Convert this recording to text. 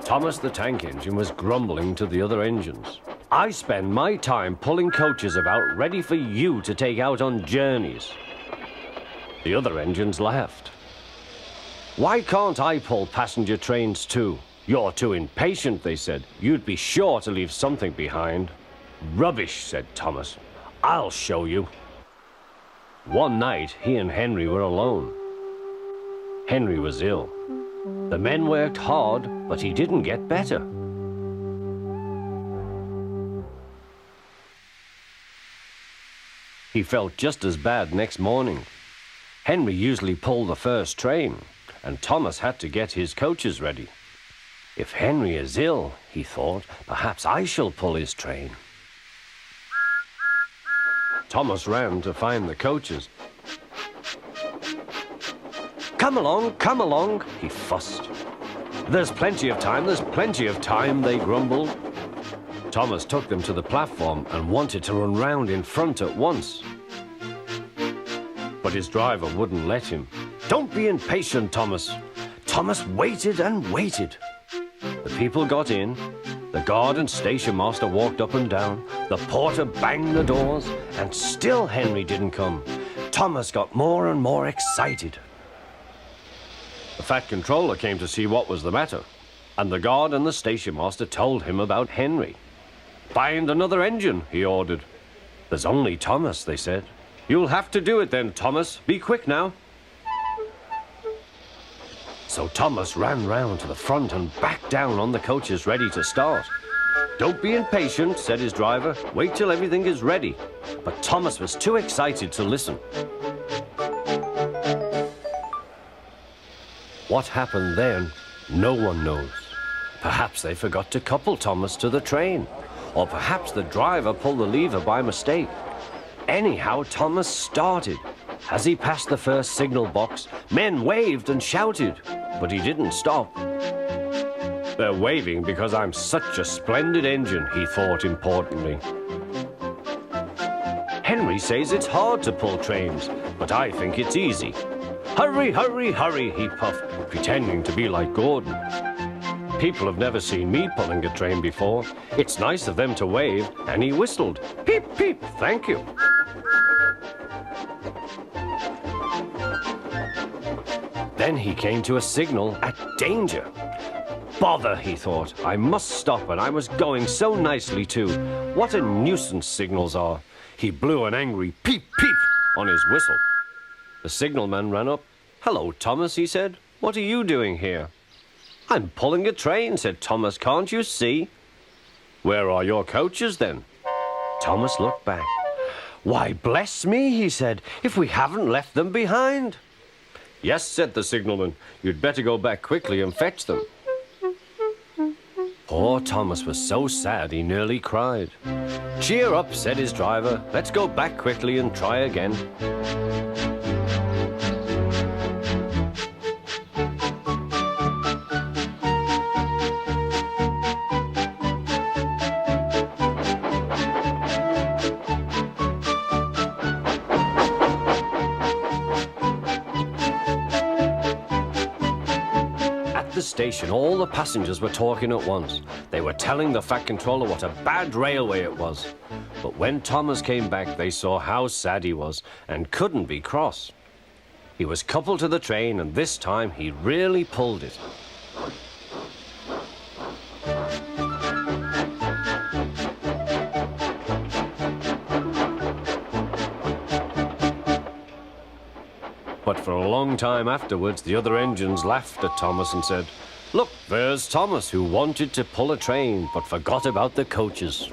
Thomas the Tank Engine was grumbling to the other engines. I spend my time pulling coaches about ready for you to take out on journeys. The other engines laughed. Why can't I pull passenger trains too? You're too impatient, they said. You'd be sure to leave something behind. Rubbish, said Thomas. I'll show you. One night, he and Henry were alone. Henry was ill. The men worked hard, but he didn't get better. He felt just as bad next morning. Henry usually pulled the first train, and Thomas had to get his coaches ready. If Henry is ill, he thought, perhaps I shall pull his train. Thomas ran to find the coaches. Come along, he fussed. There's plenty of time, they grumbled. Thomas took them to the platform and wanted to run round in front at once. But his driver wouldn't let him. Don't be impatient, Thomas. Thomas waited and waited. The people got in. The guard and station master walked up and down. The porter banged the doors, and still Henry didn't come. Thomas got more and more excited. The Fat Controller came to see what was the matter, and the guard and the station master told him about Henry. Find another engine, he ordered. There's only Thomas, they said. You'll have to do it then, Thomas. Be quick now. So Thomas ran round to the front and back down on the coaches ready to start. Don't be impatient, said his driver. Wait till everything is ready. But Thomas was too excited to listen. What happened then, no one knows. Perhaps they forgot to couple Thomas to the train, or perhaps the driver pulled the lever by mistake. Anyhow, Thomas started. As he passed the first signal box, men waved and shouted, but he didn't stop. They're waving because I'm such a splendid engine, he thought importantly. Henry says it's hard to pull trains, but I think it's easy. Hurry, hurry, hurry, he puffed, pretending to be like Gordon. People have never seen me pulling a train before. It's nice of them to wave, and he whistled. Peep, peep, thank you. Then he came to a signal at danger. Bother, he thought. I must stop, and I was going so nicely too. What a nuisance signals are. He blew an angry peep, peep on his whistle. The signalman ran up. Hello, Thomas, he said. What are you doing here? I'm pulling a train, said Thomas. Can't you see? Where are your coaches, then? Thomas looked back. Why, bless me, he said, if we haven't left them behind. Yes, said the signalman. You'd better go back quickly and fetch them. Poor Thomas was so sad he nearly cried. Cheer up, said his driver. Let's go back quickly and try again. Station, all the passengers were talking at once. They were telling the Fat Controller what a bad railway it was. But when Thomas came back, they saw how sad he was and couldn't be cross. He was coupled to the train, and this time he really pulled it. But for a long time afterwards, the other engines laughed at Thomas and said, Look, there's Thomas, who wanted to pull a train but forgot about the coaches.